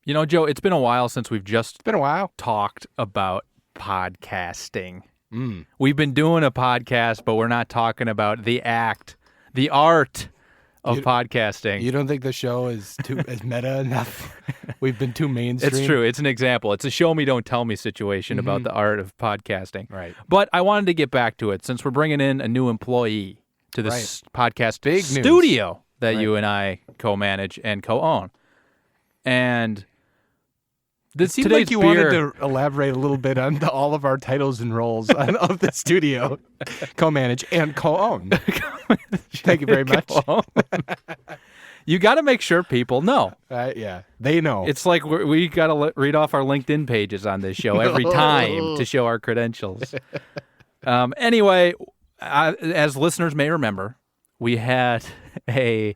You know, Joe, it's been a while since we've just Been a while. talked about podcasting. We've been doing a podcast, but we're not talking about the act, the art of podcasting. You don't think the show is meta enough? We've been too mainstream. It's true. It's an example. It's a show me, don't tell me situation about the art of podcasting. Right. But I wanted to get back to it since we're bringing in a new employee to this podcast Big studio that you and I co-manage and co-own. And It seemed like you wanted to elaborate a little bit on all of our titles and roles of the studio. Co-manage and co-own. Thank you very much. You got to make sure people know. Yeah, they know. It's like we got to read off our LinkedIn pages on this show every time to show our credentials. Anyway, as listeners may remember, we had a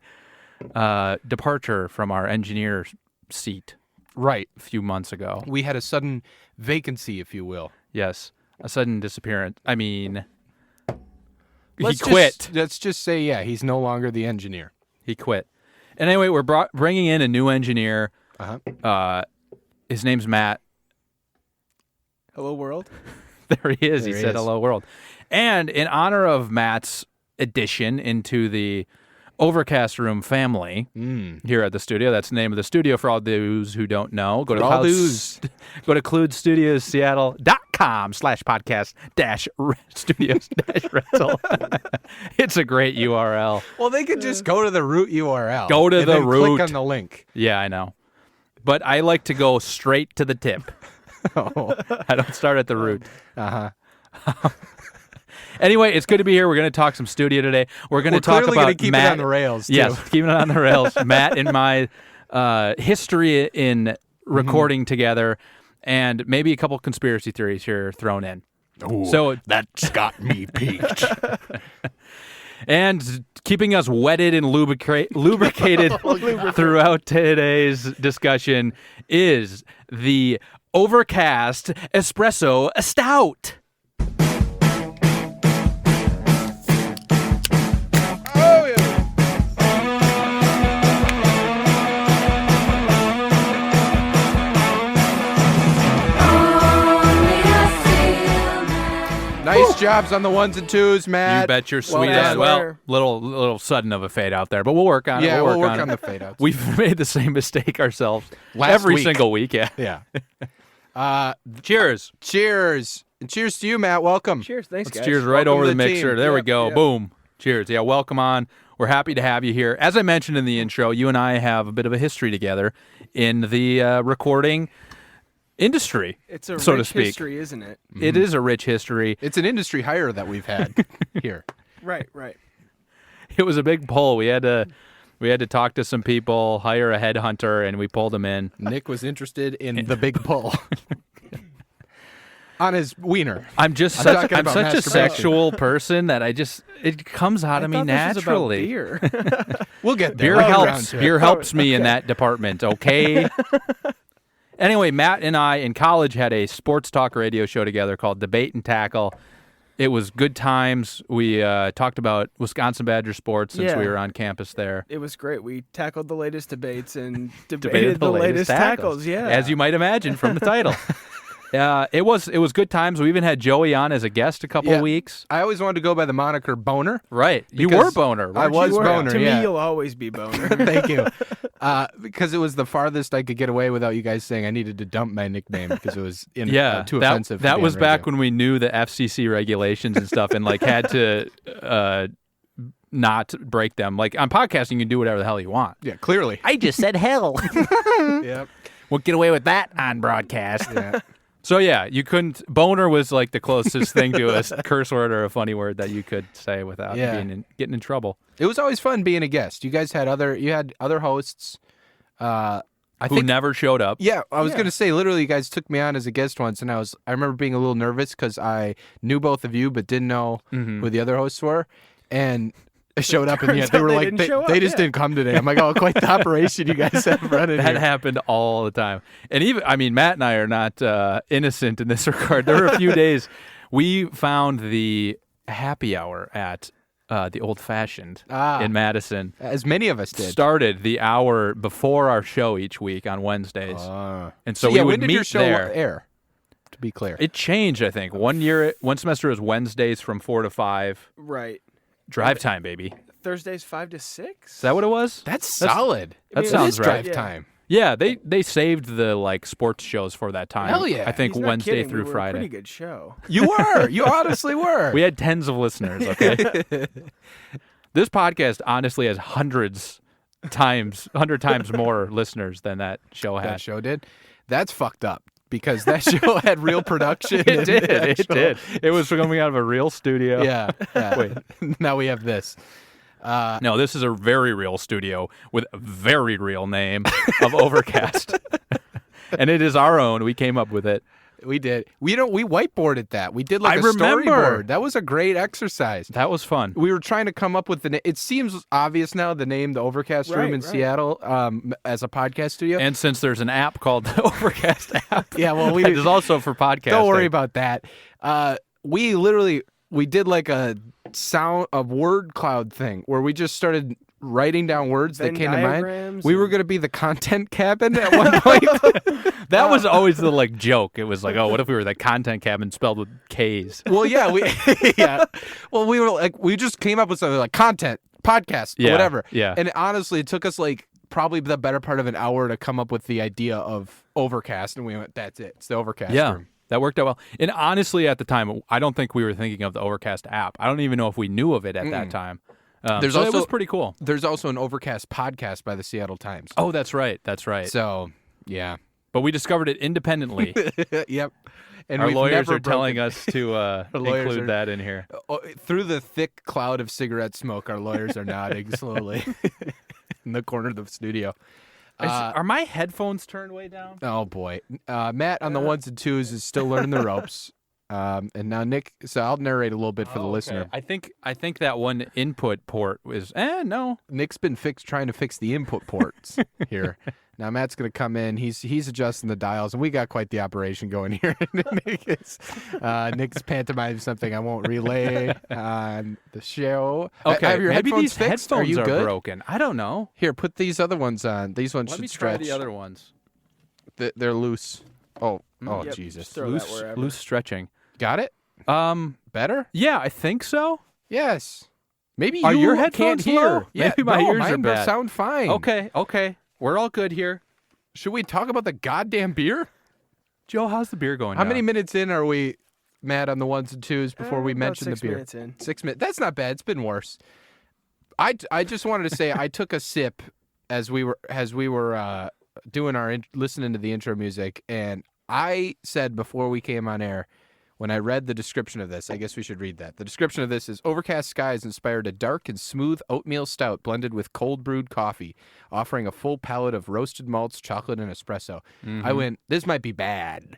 departure from our engineer seat. Right. A few months ago. We had a sudden vacancy, if you will. Yes. A sudden disappearance. I mean, he quit. Let's just say, yeah, he's no longer the engineer. He quit. And anyway, we're bringing in a new engineer. His name's Matt. Hello, world. There he is. He said, hello, world. And in honor of Matt's addition into the Overcast Room family here at the studio. That's the name of the studio for all those who don't know. Go to cloudstudios.com/podcast-studios-rental. It's a great URL. Well, they could just go to the root URL. Go to the root. Click on the link. Yeah, I know. But I like to go straight to the tip. I don't start at the root. Anyway, it's good to be here. We're going to talk some studio today. We're going to talk about gonna keep Matt. It on the rails, too. Yes, keeping it on the rails. Matt and my history in recording together, and maybe a couple conspiracy theories here thrown in. Ooh, so that's got me peaked. And keeping us wetted and lubricated throughout today's discussion is the Overcast Espresso Stout. Nice jobs on the ones and twos, Matt. You bet your sweet ass. Well, little sudden of a fade out there, but we'll work on it. Yeah, we'll work on the fade outs. We've made the same mistake ourselves every single week. Yeah. Yeah. Cheers. Cheers. And cheers to you, Matt. Welcome. Cheers. Thanks, guys. Cheers right Welcome over to the the mixer. team. There we go. Yep. Boom. Cheers. Yeah, welcome on. We're happy to have you here. As I mentioned in the intro, you and I have a bit of a history together in the recording industry, it's a so to rich speak. history, isn't it? It is a rich history. It's an industry hire that we've had here. Right. It was a big pull. We had to talk to some people, hire a headhunter, and we pulled him in. Nick was interested in the big pull. On his wiener. I'm such a sexual person that it comes out of me naturally. This was about beer. We'll get there. Beer helps me in that department, okay? Anyway, Matt and I in college had a sports talk radio show together called Debate and Tackle. It was good times. We talked about Wisconsin Badger sports since we were on campus there. It was great. We tackled the latest debates and debated the latest tackles. Yeah, as you might imagine from the title. It was good times. We even had Joey on as a guest a couple of weeks. I always wanted to go by the moniker Boner. Right. You were Boner. I was Boner, To yeah. me, you'll always be Boner. Thank you. Because it was the farthest I could get away without you guys saying I needed to dump my nickname because it was too offensive. That was back when we knew the FCC regulations and stuff and had to not break them. Like on podcasting, you can do whatever the hell you want. Yeah, clearly. I just said hell. Yep. Won't get away with that on broadcast. Yeah. So yeah, you couldn't. Boner was like the closest thing to a curse word or a funny word that you could say without getting in trouble. It was always fun being a guest. You guys had other hosts. I think never showed up. Yeah, I was gonna say literally, you guys took me on as a guest once, and I remember being a little nervous because I knew both of you but didn't know who the other hosts were, and I showed up and they were like they just didn't come today. I'm like, oh, quite the operation you guys have running. That here. happened all the time, and even Matt and I are not innocent in this regard. There were a few days we found the happy hour at the Old Fashioned in Madison. As many of us did. Started the hour before our show each week on Wednesdays. And so we would when did meet your show there. air? To be clear. It changed, I think. One semester was Wednesdays from 4 to 5. Right. Drive time, baby. Thursdays 5 to 6. Is that what it was? That's solid. That sounds it is right. Drive time. Yeah, they saved the sports shows for that time. Hell yeah. I think He's not Wednesday kidding. through We were Friday. A pretty good show. You were. You honestly were. We had tens of listeners, okay? This podcast honestly has 100 times more listeners than that show had. That show did. That's fucked up because that show had real production. It did. It was coming out of a real studio. Yeah. Wait. Now we have this. No, this is a very real studio with a very real name of Overcast. And it is our own. We came up with it. We did. We whiteboarded that. We did like I a remember. storyboard. That was a great exercise. That was fun. We were trying to come up with the name. It seems obvious now, the name, the Overcast Room in Seattle, as a podcast studio. And since there's an app called the Overcast app, yeah, well, it is also for podcasting. Don't worry about that. We did like a word cloud thing where we just started writing down words that came to mind. We were going to be the content cabin at one point. That was always the joke. It was like, oh, what if we were the content cabin spelled with K's? Well, yeah, Well, we were we just came up with something like content, podcast, whatever. Yeah. And honestly, it took us probably the better part of an hour to come up with the idea of Overcast, and we went, that's it. It's the Overcast Room. That worked out well. And honestly, at the time, I don't think we were thinking of the Overcast app. I don't even know if we knew of it at that time. It was pretty cool. There's also an Overcast podcast by the Seattle Times. Oh, that's right. So, yeah. But we discovered it independently. Yep. And our lawyers are telling us to include that in here. Through the thick cloud of cigarette smoke, our lawyers are nodding slowly in the corner of the studio. Are my headphones turned way down? Oh, boy. Matt on the ones and twos is still learning the ropes. And now Nick, so I'll narrate a little bit for the listener. I think that one input port is no. Nick's been trying to fix the input ports here. Now Matt's going to come in. He's adjusting the dials, and we got quite the operation going here. Nick's pantomiming something I won't relay on the show. Okay, have your maybe headphones these fixed? headphones are you good? broken. I don't know. Here, put these other ones on. These ones should stretch. Let me try the other ones. They're loose. Oh, Yep, Jesus! Loose stretching. Got it. Better? Yeah, I think so. Yes. Maybe Are your can't headphones hear. low? Yeah, Maybe my ears are mine bad. Sound fine. Okay. We're all good here. Should we talk about the goddamn beer? Joe, how's the beer going? How many minutes in are we, Matt, on the ones and twos before we mention the beer? 6 minutes in. 6 minutes. That's not bad. It's been worse. I just wanted to say I took a sip as we were doing listening to the intro music, and I said before we came on air, when I read the description of this, I guess we should read that. The description of this is, Overcast Skies inspired a dark and smooth oatmeal stout blended with cold brewed coffee, offering a full palette of roasted malts, chocolate, and espresso. Mm-hmm. I went, this might be bad.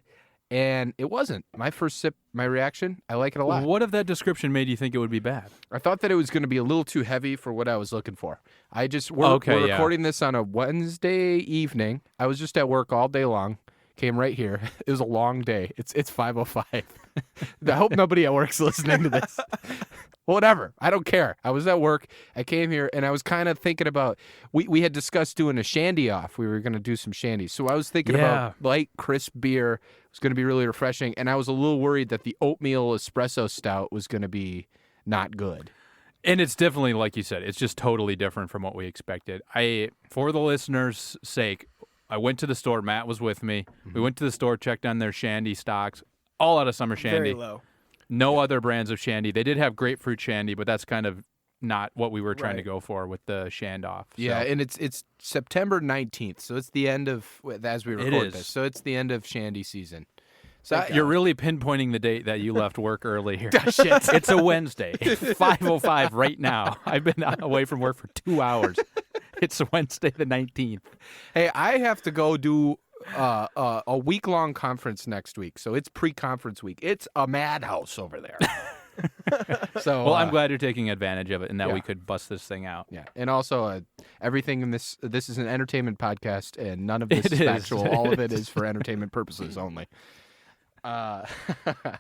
And it wasn't. My first sip, my reaction, I like it a lot. What if that description made you think it would be bad? I thought that it was going to be a little too heavy for what I was looking for. We're recording this on a Wednesday evening. I was just at work all day long. Came right here. It was a long day. It's 5:05. I hope nobody at work's listening to this. Whatever. I don't care. I was at work. I came here, and I was kind of thinking about, we had discussed doing a shandy off. We were going to do some shandies. So I was thinking about light, crisp beer. It was going to be really refreshing, and I was a little worried that the oatmeal espresso stout was going to be not good. And it's definitely, like you said, it's just totally different from what we expected. For the listeners' sake, I went to the store. Matt was with me. Mm-hmm. We went to the store, checked on their shandy stocks, all out of summer shandy. Very low. No other brands of shandy. They did have grapefruit shandy, but that's kind of not what we were trying to go for with the Shandoff. Yeah, and it's September 19th, so it's the end of, as we record this, so it's the end of shandy season. So you're really pinpointing the date that you left work early here. Shit. It's a Wednesday. It's 5:05 right now. I've been away from work for 2 hours. It's Wednesday the 19th. Hey, I have to go do a week-long conference next week, so it's pre-conference week. It's a madhouse over there. So, well, I'm glad you're taking advantage of it and that we could bust this thing out. Yeah, and also everything in this is an entertainment podcast, and none of this is factual. All of it is for entertainment purposes only. Our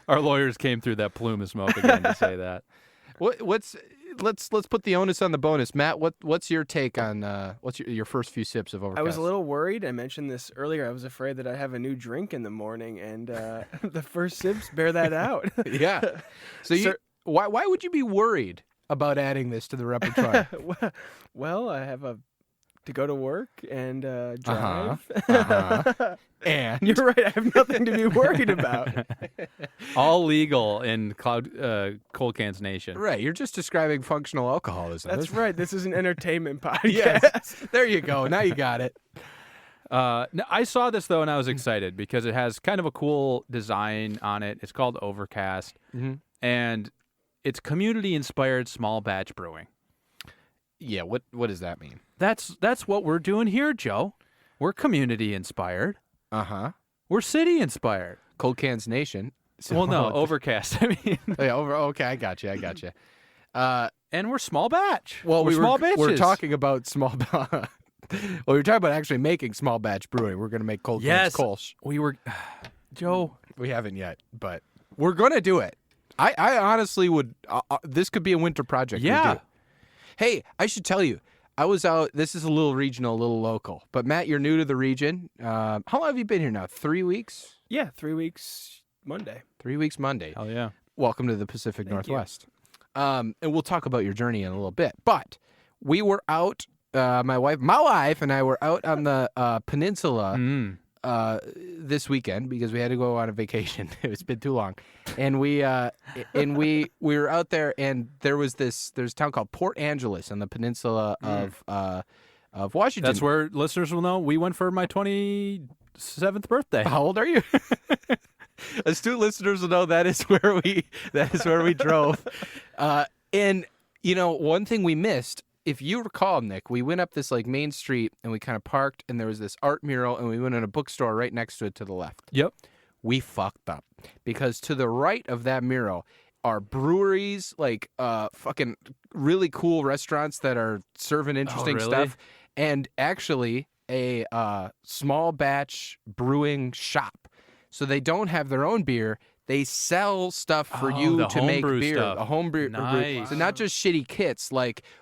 lawyers came through that plume of smoke again to say that. let's put the onus on the bonus. Matt, what's your take on what's your first few sips of Overcast? I was a little worried. I mentioned this earlier. I was afraid that I'd have a new drink in the morning, and the first sips bear that out. Yeah. So why would you be worried about adding this to the repertoire? Well, I have to go to work and drive. And you're right. I have nothing to be worried about. All legal in Cold Cans Nation. Right. You're just describing functional alcoholism. That's right. This is an entertainment podcast. Yes. There you go. Now you got it. I saw this, though, and I was excited because it has kind of a cool design on it. It's called Overcast, and it's community-inspired small batch brewing. Yeah, what does that mean? That's what we're doing here, Joe. We're community-inspired. Uh-huh. We're city-inspired. Cold Cans Nation. So, well, no, Overcast. I mean, yeah, okay, I got you. And we're small batch. Well, we're small batches. We're talking about small. Well, we're talking about actually making small batch brewing. We're going to make Cold Cans Kolsch. We were, Joe. We haven't yet, but we're going to do it. I honestly would. This could be a winter project. Yeah. We do. Hey, I should tell you. I was out. This is a little regional, a little local. But Matt, you're new to the region. How long have you been here now? 3 weeks? Yeah, 3 weeks Monday. 3 weeks Monday. Oh yeah. Welcome to the Pacific Northwest. And we'll talk about your journey in a little bit. But we were out. My wife and I were out on the peninsula this weekend because we had to go on a vacation. It's been too long, and we were out there, and there's a town called Port Angeles on the peninsula of Washington. That's where listeners will know we went for my 27th birthday. How old are you? Astute listeners will know that is where we drove. And one thing we missed. If you recall, Nick, we went up this like main street and we kind of parked, and there was this art mural, and we went in a bookstore right next to it to the left. Yep. We fucked up because to the right of that mural are breweries, like fucking really cool restaurants that are serving interesting stuff, and actually a small batch brewing shop. So they don't have their own beer. They sell stuff for you to make beer, stuff. a home beer. Nice. So not just shitty kits,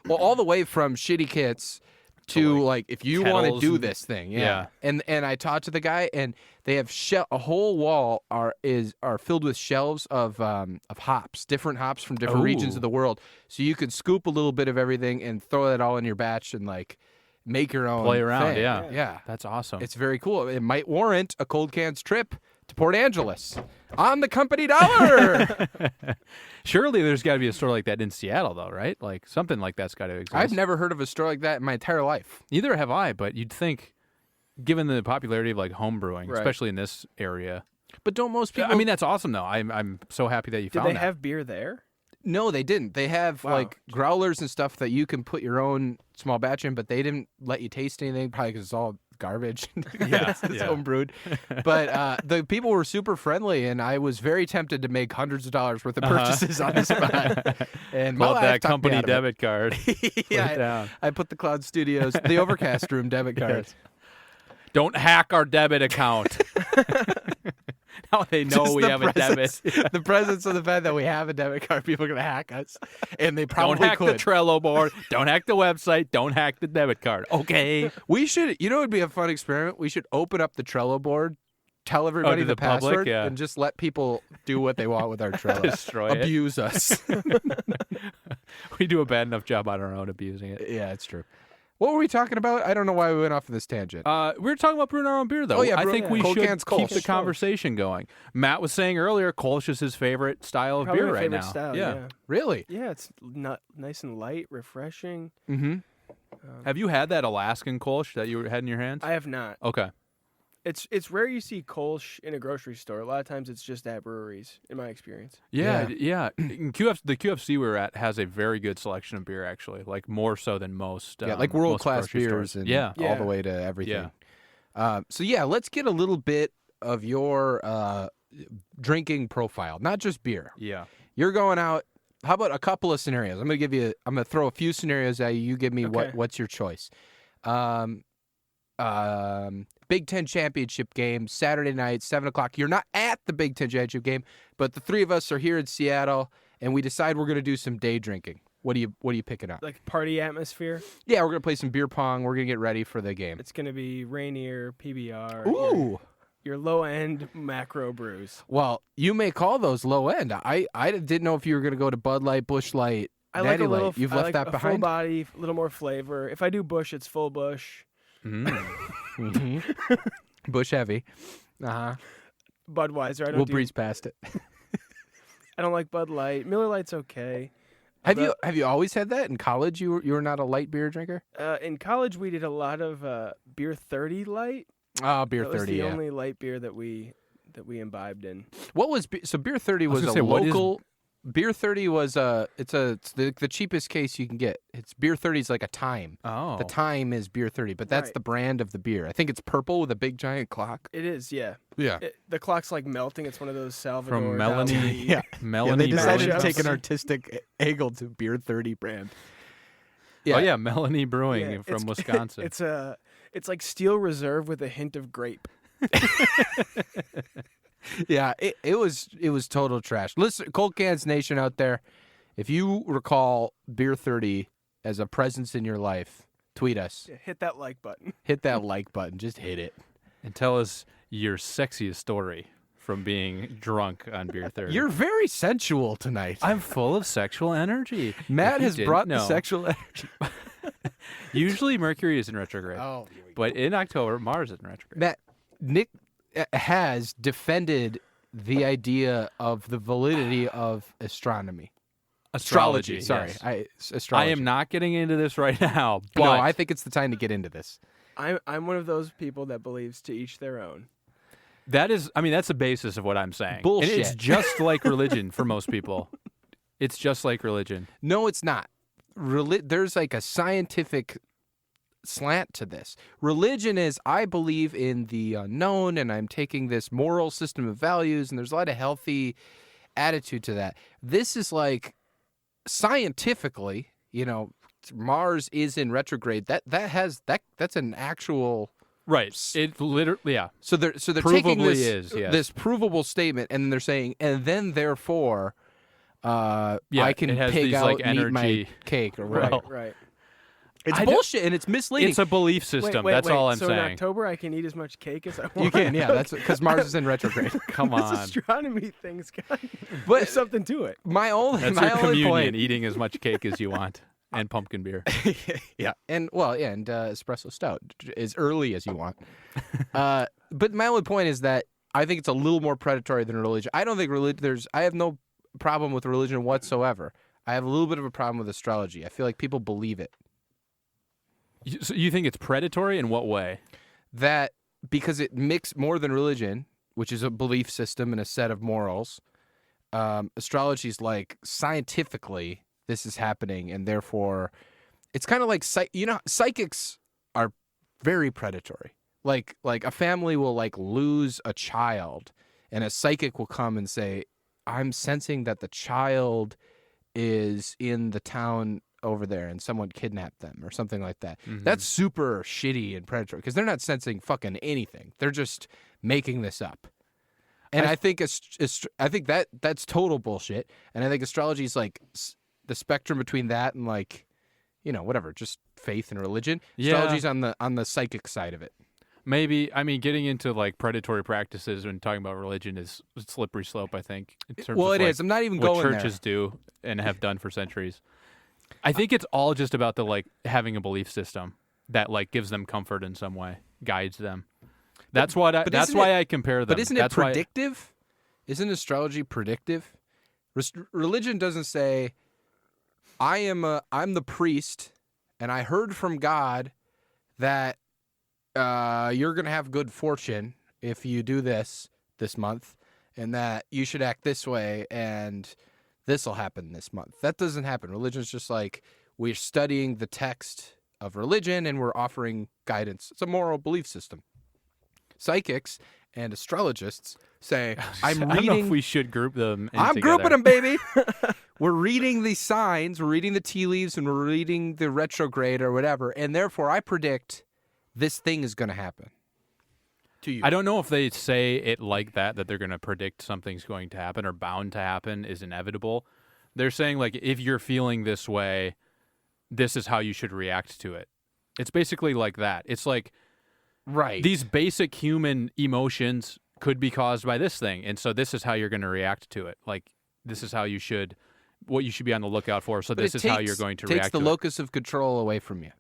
all the way from shitty kits to like if you want to do this thing, yeah. And I talked to the guy, and they have a whole wall are filled with shelves of hops, different hops from different regions of the world. So you could scoop a little bit of everything and throw that all in your batch and like make your own. Play around, thing. yeah. That's awesome. It's very cool. It might warrant a Cold Cans trip to Port Angeles on the company dollar. Surely there's got to be a store like that in Seattle, though, right? Like something like that's got to exist. I've never heard of a store like that in my entire life. Neither have I, but you'd think, given the popularity of like home brewing, especially in this area. But don't most people? I mean, that's awesome, though. I'm so happy that you found that. Did they have beer there? No, they didn't. They have like growlers and stuff that you can put your own small batch in, but they didn't let you taste anything, probably because it's all garbage. It's home brewed. But the people were super friendly, and I was very tempted to make hundreds of dollars worth of purchases on the spot. And Pull out that company debit card. I put the Cloud Studios, the Overcast Room debit card. Yes. Don't hack our debit account. Now they know Just we have a debit. The presence of the fact that we have a debit card, people are going to hack us. And they probably Don't hack could. the Trello board. Don't hack the website. Don't hack the debit card. Okay. We should, it would be a fun experiment. We should open up the Trello board, tell everybody the password, public, and just let people do what they want with our Trello. Destroy it. Abuse us. We do a bad enough job on our own abusing it. Yeah, it's true. What were we talking about? I don't know why we went off on this tangent. We were talking about brewing our own beer, though. Oh, yeah, I think we Cold should Cans keep Kolsch. the conversation going. Matt was saying earlier, Kolsch is his favorite style of Probably beer my right favorite now. style, yeah. Really? Yeah, it's not nice and light, refreshing. Mm-hmm. Have you had that Alaskan Kolsch that you had in your hands? I have not. Okay. It's rare you see Kolsch in a grocery store. A lot of times it's just at breweries, in my experience. Yeah. The QFC we were at has a very good selection of beer, actually, like more so than most. Like world-class grocery beers stores. and all the way to everything. Yeah. Let's get a little bit of your drinking profile, not just beer. Yeah. You're going out. How about a couple of scenarios? I'm gonna throw a few scenarios at you. You give me what's your choice. Big Ten championship game, Saturday night, 7:00. You're not at the Big Ten championship game, but the three of us are here in Seattle, and we decide we're going to do some day drinking. What do you picking up? Like party atmosphere. Yeah, we're gonna play some beer pong. We're gonna get ready for the game. It's gonna be Rainier, PBR. Ooh. Your low end macro brews. Well, you may call those low end. I didn't know if you were gonna go to Bud Light, Busch Light, I Natty like a little. Light. You've I left like that a behind. Full body, a little more flavor. If I do Busch, it's full Busch. Busch heavy. Uh-huh. Budweiser. I don't. We'll do, breeze past it. I don't like Bud Light. Miller Lite's okay. Have you always had that in college? You were not a light beer drinker? In college, we did a lot of beer 30 light. Oh, beer That 30. was the Yeah. only light beer that we imbibed in. What was so beer 30 was a local. Beer 30 was it's the cheapest case you can get. It's beer 30 is like a time. Oh. The time is beer 30, but that's Right. the brand of the beer. I think it's purple with a big giant clock. It is, yeah. Yeah. The clock's like melting. It's one of those Salvador From Melanie. Dali- Yeah. Melanie. they decided Brewing to take an Company. artistic angle to beer 30 brand. Oh yeah, Melanie Brewing Yeah, from Wisconsin. It's like Steel Reserve with a hint of grape. Yeah, it was total trash. Listen, Cold Cans Nation out there, if you recall beer 30 as a presence in your life, tweet us. Yeah, hit that like button. Hit that like button. Just hit it. And tell us your sexiest story from being drunk on beer 30. You're very sensual tonight. I'm full of sexual energy. Matt If you has didn't brought the know. sexual energy. Usually Mercury is in retrograde. Oh, But in October, Mars is in retrograde. Matt, Nick has defended the idea of the validity of astronomy. Astrology. Sorry. yes. Astrology. I am not getting into this right now. But No, I think it's the time to get into this. I'm one of those people that believes to each their own. that's the basis of what I'm saying. Bullshit. And it's just like religion for most people. It's just like religion. No, it's not. There's like a scientific slant to this. Religion is, I believe in the unknown, and I'm taking this moral system of values, and there's a lot of healthy attitude to that. This is like scientifically, Mars is in retrograde. That's an actual Right. It literally, yeah. So they're taking Provably this is, yes. this provable statement, and then they're saying, and then therefore, I can it has pig these, out like, and eat my energy- cake or whatever. Well, Right. It's I don't- bullshit and it's misleading. It's a belief system. Wait, That's all I'm so saying. in October, I can eat as much cake as I want. you can, yeah. That's because Mars is in retrograde. Come This on. astronomy thing's got But there's something to it. my only That's my your only communion, point, eating as much cake as you want and pumpkin beer. yeah, and espresso stout as early as you want. But my only point is that I think it's a little more predatory than religion. I don't think I have no problem with religion whatsoever. I have a little bit of a problem with astrology. I feel like people believe it. So you think it's predatory in what way? That because it mixed more than religion, which is a belief system and a set of morals. Astrology is like scientifically this is happening, and therefore it's kind of like psychics are very predatory. Like a family will like lose a child, and a psychic will come and say, "I'm sensing that the child is in the town over there and someone kidnapped them," or something like that. Mm-hmm. That's super shitty and predatory because they're not sensing fucking anything. They're just making this up. And I think that's total bullshit. And I think astrology is like the spectrum between that and like, whatever, just faith and religion. Yeah. Astrology's on the psychic side of it. Maybe, getting into like predatory practices when talking about religion is a slippery slope, I think. In terms Well, of, it like, is. I'm not even what going churches there. do and have done for centuries. I think it's all just about the like having a belief system that like gives them comfort in some way, guides them. That's why I compare them. But isn't it That's why- predictive? Isn't astrology predictive? Religion doesn't say, I'm the priest, and I heard from God that you're going to have good fortune if you do this month, and that you should act this way, and this will happen this month. That doesn't happen. Religion's just like, we're studying the text of religion, and we're offering guidance. It's a moral belief system. Psychics and astrologists say, I don't know if we should group them in I'm together. grouping them, baby. We're reading the signs, we're reading the tea leaves, and we're reading the retrograde or whatever, and therefore I predict this thing is going to happen to you. I don't know if they say it like that they're going to predict something's going to happen or bound to happen is inevitable. They're saying, like, if you're feeling this way, this is how you should react to it. It's basically like that. It's like these basic human emotions could be caused by this thing, and so this is how you're going to react to it. Like, this is how you should, what you should be on the lookout for, so this is how you're going to react to it. Takes the locus of control away from you.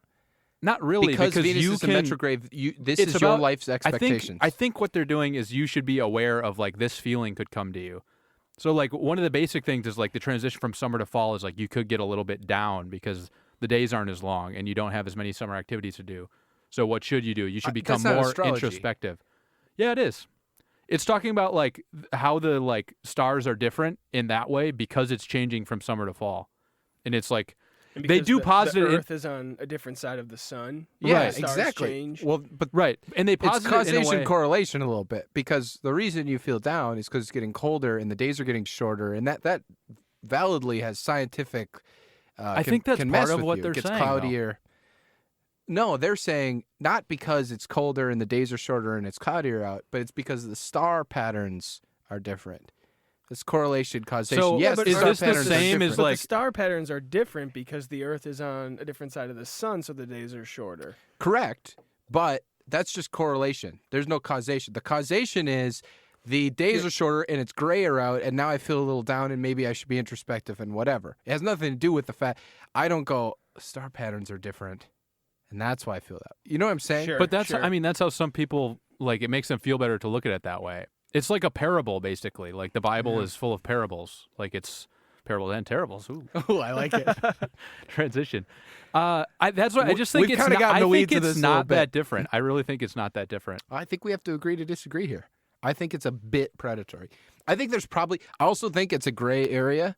Not really, because Venus you is can, in retrograde. This is your life's expectations. I think what they're doing is you should be aware of, like, this feeling could come to you. So, like, one of the basic things is, like, the transition from summer to fall is, like, you could get a little bit down because the days aren't as long and you don't have as many summer activities to do. So what should you do? You should become more introspective. Yeah, it is. It's talking about, like, how the, like, stars are different in that way because it's changing from summer to fall. And it's like, they do posit the Earth is on a different side of the sun. Yeah, stars exactly. Change. Well, but and they posit it's causation it in a way. correlation a little bit, because the reason you feel down is because it's getting colder and the days are getting shorter, and that validly has scientific. I think that's part of what they're saying. It gets cloudier. No, they're saying not because it's colder and the days are shorter and it's cloudier out, but it's because the star patterns are different. This correlation, causation. So, yes, but is star this the patterns are same different. as, But like, the star patterns are different because the Earth is on a different side of the sun, so the days are shorter. Correct, but that's just correlation. There's no causation. The causation is the days are shorter and it's grayer out, and now I feel a little down and maybe I should be introspective and whatever. It has nothing to do with the fact I don't go, star patterns are different, and that's why I feel that. You know what I'm saying? Sure. But that's, I mean, that's how some people, like, it makes them feel better to look at it that way. It's like a parable, basically. Like, the Bible is full of parables. Like, it's parables and terribles. Ooh. Oh, I like it. Transition. That's what I just think We've it's kinda not, gotten I the think weeds of it's this a little not bit. that different. I really think it's not that different. I think we have to agree to disagree here. I think it's a bit predatory. I think there's probably, I also think it's a gray area,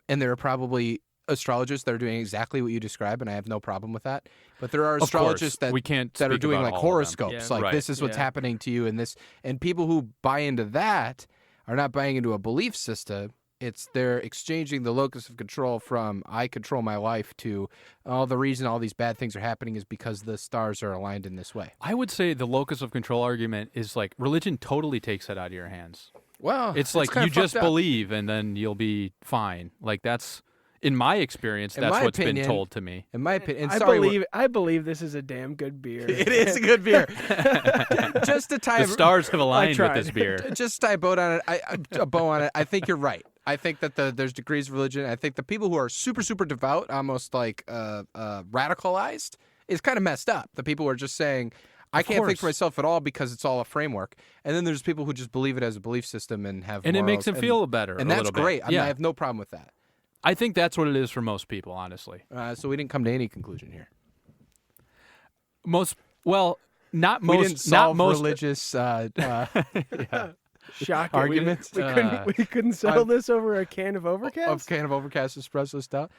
and there are probably astrologists that are doing exactly what you describe, and I have no problem with that. But there are Of course, astrologists that we can't that are speak doing about like all of them. horoscopes, Yeah. like Right. this is what's Yeah. happening to you, and people who buy into that are not buying into a belief system. It's they're exchanging the locus of control from I control my life to the reason all these bad things are happening is because the stars are aligned in this way. I would say the locus of control argument is like religion totally takes that out of your hands. Well, It's like kinda you just fucked up. believe and then you'll be fine. Like, that's, in my experience, In that's my what's been opinion- told to me. In my opinion, and I sorry, believe this is a damn good beer. it is a good beer. Just to tie The stars have aligned with tried. this beer. just tie a bow on it. A bow on it. I think you're right. I think that there's degrees of religion. I think the people who are super super devout, almost like radicalized, is kind of messed up. The people who are just saying, I can't think for course. myself at all because it's all a framework. And then there's people who just believe it as a belief system and have And it makes morals, them and- feel better and a that's little bit. great. I mean, Yeah. I have no problem with that. I think that's what it is for most people, honestly. So we didn't come to any conclusion here. Most, well, not We most, didn't solve not most religious Shocking. arguments. We couldn't settle this over a can of Overcast? of can of Overcast Espresso Stout.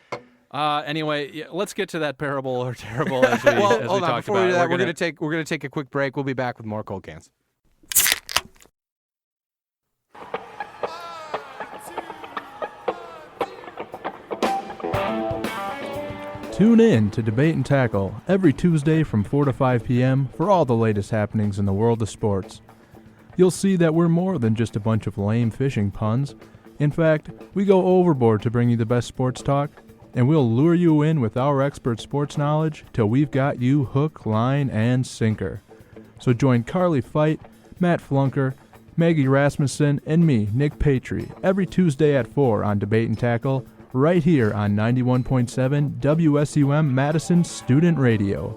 Anyway, yeah, let's get to that parable or terrible as we, Well, as we hold on. talked Before about. we do that, we're gonna take a quick break. We'll be back with more cold cans. Tune in to Debate and Tackle every Tuesday from 4 to 5 p.m. for all the latest happenings in the world of sports. You'll see that we're more than just a bunch of lame fishing puns. In fact, we go overboard to bring you the best sports talk, and we'll lure you in with our expert sports knowledge till we've got you hook, line, and sinker. So join Carly Fight, Matt Flunker, Maggie Rasmussen, and me, Nick Patry, every Tuesday at 4 on Debate and Tackle, right here on 91.7 WSUM Madison Student Radio.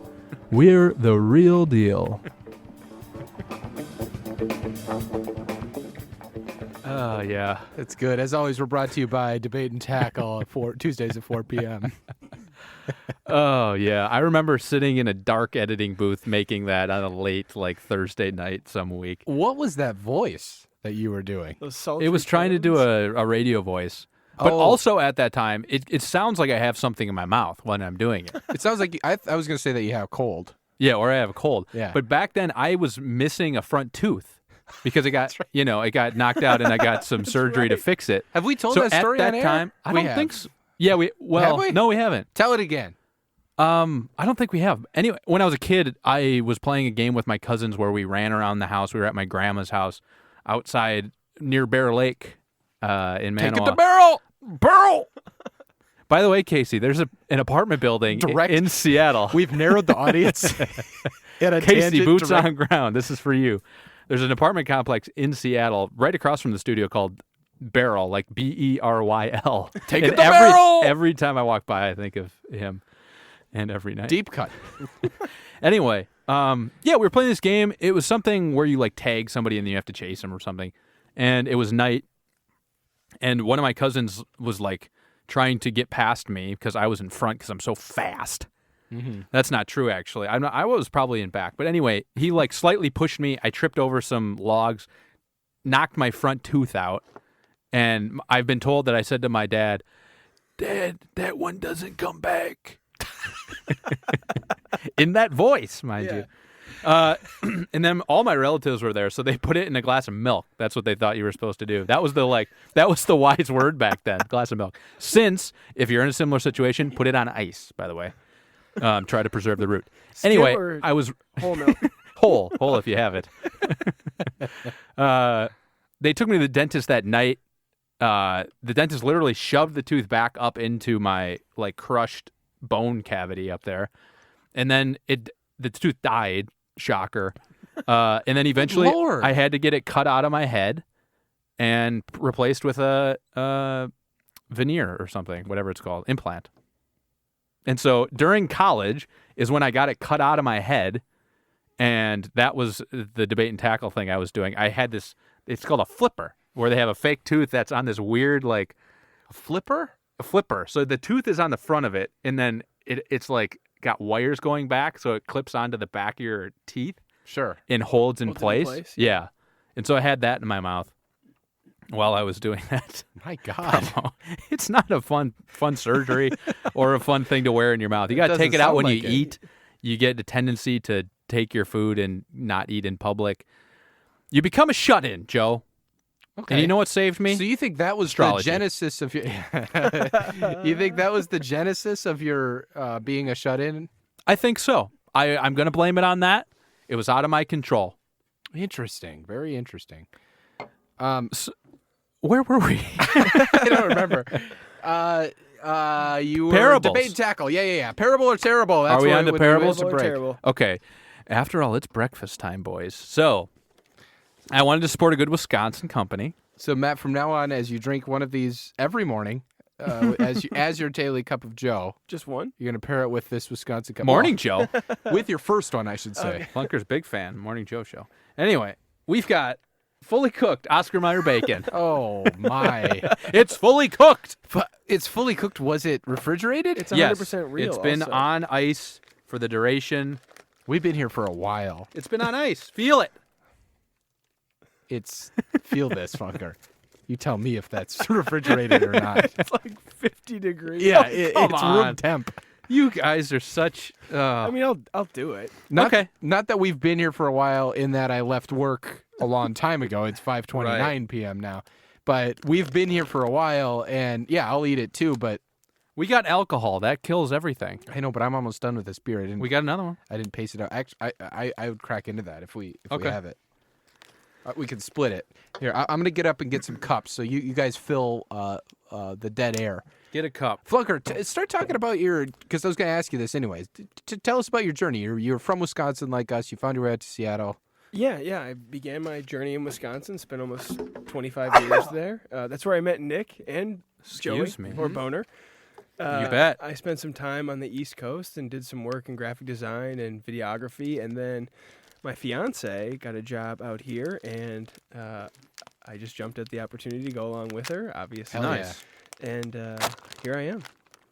We're the real deal. Yeah. It's good. As always, we're brought to you by Debate and Tackle Tuesdays at 4 p.m. Oh, yeah. I remember sitting in a dark editing booth making that on a late, like, Thursday night some week. What was that voice that you were doing? Those sultry It was trying to do tones? a radio voice. But Oh. also at that time, it sounds like I have something in my mouth when I'm doing it. It sounds like I was going to say that you have a cold. Yeah, or I have a cold. Yeah. But back then, I was missing a front tooth because it got, it got knocked out and I got some surgery to fix it. Have we told So that story at on that air? time, I We don't have. think so. Yeah, Have we? No, we haven't. Tell it again. I don't think we have. Anyway, when I was a kid, I was playing a game with my cousins where we ran around the house. We were at my grandma's house outside near Bear Lake in Manawa. Take it to barrel. By the way, Casey, there's an apartment building in Seattle. We've narrowed the audience. Casey, boots on ground. This is for you. There's an apartment complex in Seattle right across from the studio called Barrel, like Berryl. Take it to Barrel! Every time I walk by, I think of him, and every night. Deep cut. Anyway, we were playing this game. It was something where you like tag somebody and then you have to chase them or something. And it was night, and one of my cousins was like trying to get past me because I was in front because I'm so fast. Mm-hmm. That's not true, actually. I was probably in back. But anyway, he like slightly pushed me. I tripped over some logs, knocked my front tooth out. And I've been told that I said to my dad, "Dad, that one doesn't come back." In that voice, mind you. And then all my relatives were there, so they put it in a glass of milk. That's what they thought you were supposed to do. That was the wise word back then, glass of milk. Since, if you're in a similar situation, put it on ice, by the way. Try to preserve the root. Anyway, I was whole milk. whole if you have it. They took me to the dentist that night. The dentist literally shoved the tooth back up into my like crushed bone cavity up there, and then the tooth died. Shocker. And then eventually I had to get it cut out of my head and replaced with a veneer or something, whatever it's called, implant. And so during college is when I got it cut out of my head, and that was the debate and tackle thing I was doing. I had this, it's called a flipper, where they have a fake tooth that's on this weird, like, a flipper? A flipper. So the tooth is on the front of it, and then it's like got wires going back, so it clips onto the back of your teeth. Sure. And holds in place. Yeah. And so I had that in my mouth while I was doing that. My God. It's not a fun surgery or a fun thing to wear in your mouth. You got to take it out when you eat. You get a tendency to take your food and not eat in public. You become a shut-in, Joe. Okay. And you know what saved me? So you think that was the genesis of your... You think that was the genesis of your being a shut-in? I think so. I'm going to blame it on that. It was out of my control. Interesting. Very interesting. So, where were we? I don't remember. You were parables. Debate and tackle. Yeah. Parable or terrible? That's Are we on to parables? Parable or terrible? Okay. After all, it's breakfast time, boys. So I wanted to support a good Wisconsin company. So Matt, from now on, as you drink one of these every morning, as your daily cup of Joe, just one, you're gonna pair it with this Wisconsin cup. Morning Joe, with your first one, I should say. Okay. Flunker's big fan. Morning Joe show. Anyway, we've got fully cooked Oscar Mayer bacon. Oh my! It's fully cooked. It's fully cooked. Was it refrigerated? It's 100% real. It's been also on ice for the duration. We've been here for a while. It's been on ice. Feel it. Feel this, Funker. You tell me if that's refrigerated or not. It's like 50 degrees. Yeah, come on. Room temp. You guys are such. I mean, I'll do it. Okay. Not that we've been here for a while. In that I left work a long time ago. It's 5:29 p.m. now, but we've been here for a while, and yeah, I'll eat it too. But we got alcohol. That kills everything. I know, but I'm almost done with this beer. We got another one. I didn't pace it out. Actually, I would crack into that if we have it. We could split it. Here, I'm going to get up and get some cups so you guys fill the dead air. Get a cup. Flunker, start talking about because I was going to ask you this anyways. Tell us about your journey. You're from Wisconsin like us. You found your way out to Seattle. Yeah. I began my journey in Wisconsin. Spent almost 25 years there. That's where I met Nick and Joey, or Boner. You bet. I spent some time on the East Coast and did some work in graphic design and videography, and then my fiance got a job out here, and I just jumped at the opportunity to go along with her, obviously. Nice. Yeah. And here I am.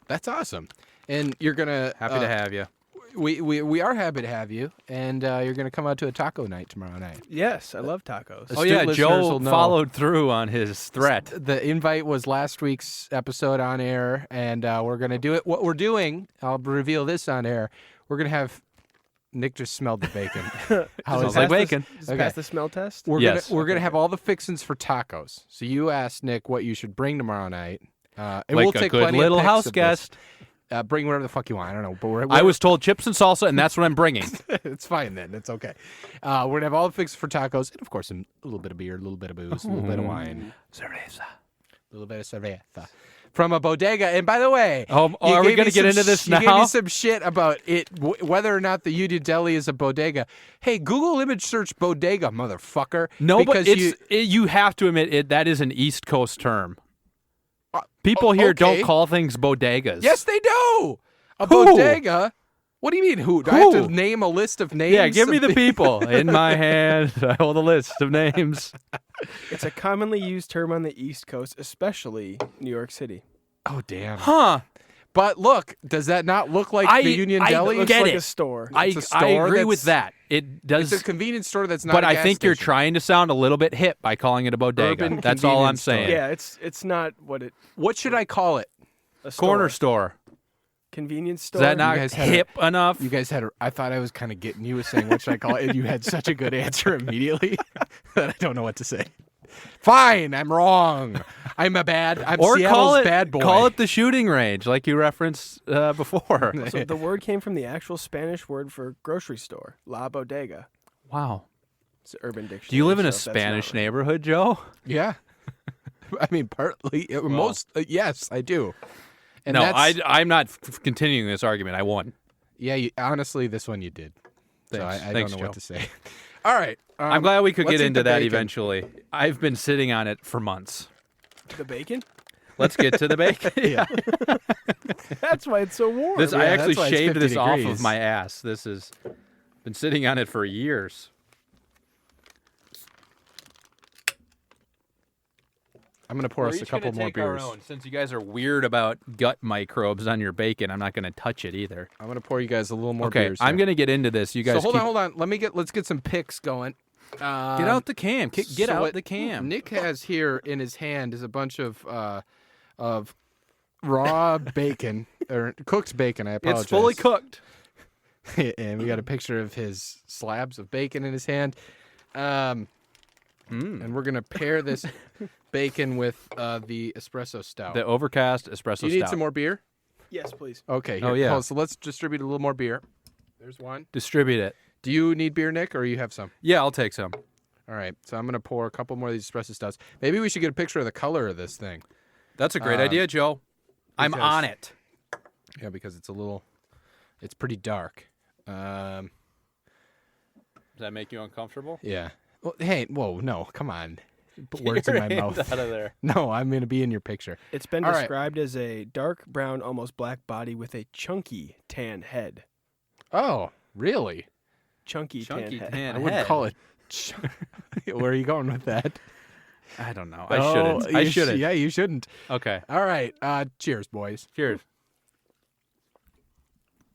That's awesome. And you're going to... Happy to have you. We are happy to have you, and you're going to come out to a taco night tomorrow night. Yes, I love tacos. Oh, yeah, Joe followed through on his threat. The invite was last week's episode on air, and we're going to do it. What we're doing, I'll reveal this on air, we're going to have... Nick just smelled the bacon. Smells like bacon. Pass the smell test? We're gonna have all the fixins for tacos. So you asked Nick what you should bring tomorrow night. And like we'll take a good plenty little of house guest. Bring whatever the fuck you want. I don't know. But I was told chips and salsa, and that's what I'm bringing. It's fine then. It's okay. We're going to have all the fixins for tacos. And, of course, a little bit of beer, a little bit of booze, a little bit of wine. Cerveza. A little bit of cerveza. from a bodega. And by the way, are we going to get into this now? You gave me some shit about it, whether or not the Union Deli is a bodega. Hey, Google image search bodega, motherfucker. No, but you have to admit that is an East Coast term. People here don't call things bodegas. Yes, they do. A bodega. What do you mean, who? Do I have to name a list of names? Yeah, give me the people. In my hand, I hold a list of names. It's a commonly used term on the East Coast, especially New York City. Oh, damn. Huh. But look, does that not look like the Union Deli? It looks like a store. I agree with that. It does. It's a convenience store that's not But a I gas think you're station. trying to sound a little bit hip by calling it a bodega. Urban That's all I'm convenience store. saying. Yeah, it's not what it. What should I call it? A store. Corner store. Convenience store. Is that not You guys had hip enough? You guys had I thought I was kind of getting you with saying, what should I call it? And you had such a good answer immediately that I don't know what to say. Fine, I'm wrong. I'm or Seattle's bad boy. Call it the shooting range, like you referenced before. So the word came from the actual Spanish word for grocery store, la bodega. Wow. It's an Urban Dictionary. Do you live in a so if that's Spanish not right. neighborhood, Joe? Yeah. I mean, partly. Yes, I do. And No, that's, I'm not continuing this argument. I won. Yeah, honestly, this one you did. So Thanks. I Thanks, don't know Joe. what to say. All right. I'm glad we could let's get eat into the that bacon. eventually. I've been sitting on it for months. The bacon? Let's get to the bacon. Yeah. That's why it's so warm. I actually that's why it's shaved 50 this off degrees. of my ass. This has been sitting on it for years. I'm going to pour us a couple more beers. Since you guys are weird about gut microbes on your bacon, I'm not going to touch it either. I'm going to pour you guys a little more Okay, beers. I'm going to get into this. You guys So hold on. Let's get some picks going. Get out the cam. Get out what the cam. Nick has here in his hand is a bunch of raw bacon or cooked bacon. I apologize. It's fully cooked. And we got a picture of his slabs of bacon in his hand. And we're gonna pair this bacon with the espresso stout. The Overcast Espresso Stout. Do you need some more beer? Yes, please. Okay. Oh, here. yeah. So let's distribute a little more beer. There's one. Distribute it. Do you need beer, Nick, or you have some? Yeah, I'll take some. All right. So I'm gonna pour a couple more of these espresso stouts. Maybe we should get a picture of the color of this thing. That's a great idea, Joe. I'm because- on it. Yeah, because it's pretty dark. Does that make you uncomfortable? Yeah. Well, hey, whoa, no, come on. Put words in my mouth. Out of there. No, I'm going to be in your picture. It's been All right. described as a dark brown, almost black body with a chunky tan head. Oh, really? Chunky tan head. tan I wouldn't head. call it. Where are you going with that? I don't know. I shouldn't. I shouldn't. Yeah, you shouldn't. Okay. All right. Cheers, boys. Cheers.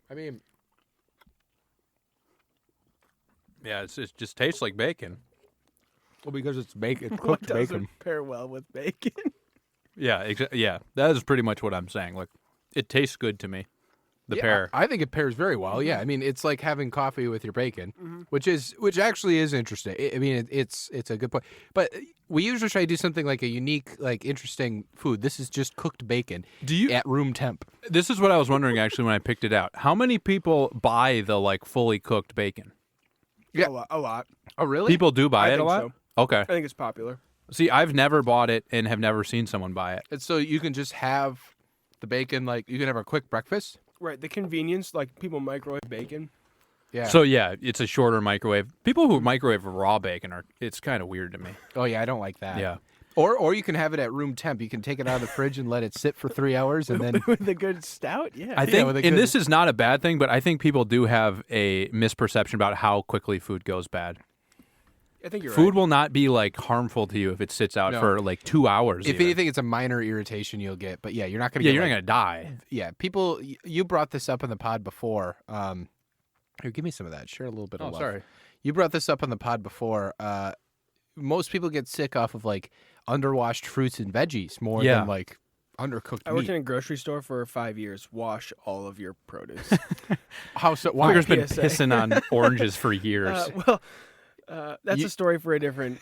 I mean, Yeah, it just tastes like bacon. well, because it's bacon, it's What cooked doesn't bacon. pair well with bacon? Yeah, yeah. That is pretty much what I'm saying. Like, it tastes good to me. The Yeah, pear. I think it pairs very well. Yeah, I mean, it's like having coffee with your bacon, which actually is interesting. I mean, it's a good point. But we usually try to do something like a unique, like interesting food. This is just cooked bacon. Do you? At room temp? This is what I was wondering actually when I picked it out. How many people buy the like fully cooked bacon? Yeah. A lot. Oh, really? People do buy I it a think lot. so. Okay. I think it's popular. See, I've never bought it and have never seen someone buy it. And so you can just have the bacon, like you can have a quick breakfast. Right, the convenience, like people microwave bacon. Yeah. So yeah, it's a shorter microwave. People who microwave raw bacon it's kind of weird to me. oh yeah, I don't like that. Yeah. Or you can have it at room temp. You can take it out of the fridge and let it sit for 3 hours, and then With a good stout, yeah. I think, with a and good- this is not a bad thing, but I think people do have a misperception about how quickly food goes bad. I think you're Food right. will not be like harmful to you if it sits out No. for like 2 hours. if even. anything, it's a minor irritation you'll get. But yeah, you're not gonna. yeah, get you're like, not gonna die. Yeah, people. You brought this up on the pod before. Here, give me some of that. Share a little bit of Oh, love. sorry. You brought this up on the pod before. Most people get sick off of like underwashed fruits and veggies more Yeah. than like undercooked I worked meat. in a grocery store for 5 years. Wash all of your produce. How so? Why? Walker's been PSA. pissing on oranges for years. Well, That's a story for a different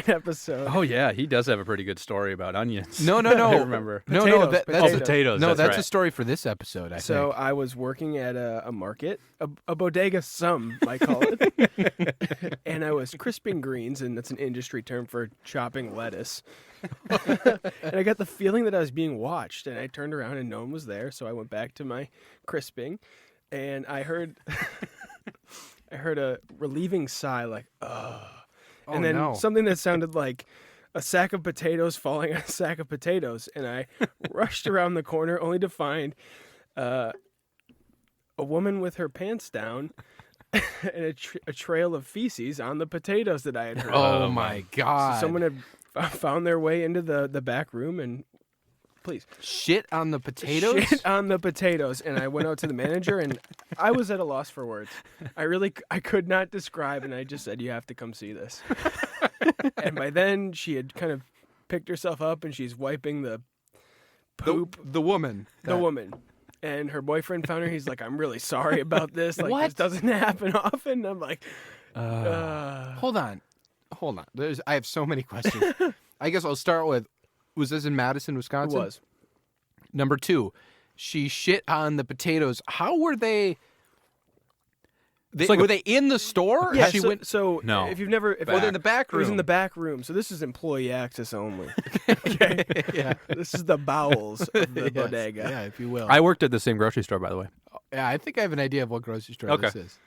episode. Oh yeah, he does have a pretty good story about onions. No. I remember. Potatoes. That's potatoes. No, that's right. a story for this episode. I So think. I was working at a market, a bodega, some might call it, and I was crisping greens, and that's an industry term for chopping lettuce. And I got the feeling that I was being watched, and I turned around and no one was there, so I went back to my crisping, and I heard a relieving sigh, like, ugh. And then something that sounded like a sack of potatoes falling on a sack of potatoes, and I rushed around the corner only to find a woman with her pants down and a trail of feces on the potatoes that I had heard. Oh my God! So someone had found their way into the back room and shit on the potatoes. Shit on the potatoes, and I went out to the manager, and I was at a loss for words. I could not describe, and I just said, "You have to come see this." And by then, she had kind of picked herself up, and she's wiping the poop. The woman. The woman. And her boyfriend found her. He's like, "I'm really sorry about this. Like, What? this doesn't happen often." I'm like, Hold on. I have so many questions. I guess I'll start with, was this in Madison, it Wisconsin? was. Number 2, she shit on the potatoes. How were they? Were they in the store? Yeah, She so, went. so No. if you've never... Well, they're in the back It was in room. the back room. So this is employee access only. Okay? Yeah. This is the bowels of the Yes. bodega. Yeah, if you will. I worked at the same grocery store, by the way. Yeah, I think I have an idea of what grocery store Okay. this is.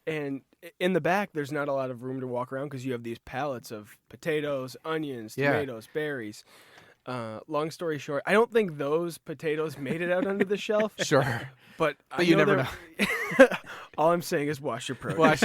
And in the back, there's not a lot of room to walk around because you have these pallets of potatoes, onions, Yeah. tomatoes, berries. Long story short, I don't think those potatoes made it out onto the shelf. Sure. But I you never they're- All I'm saying is wash your produce. Wash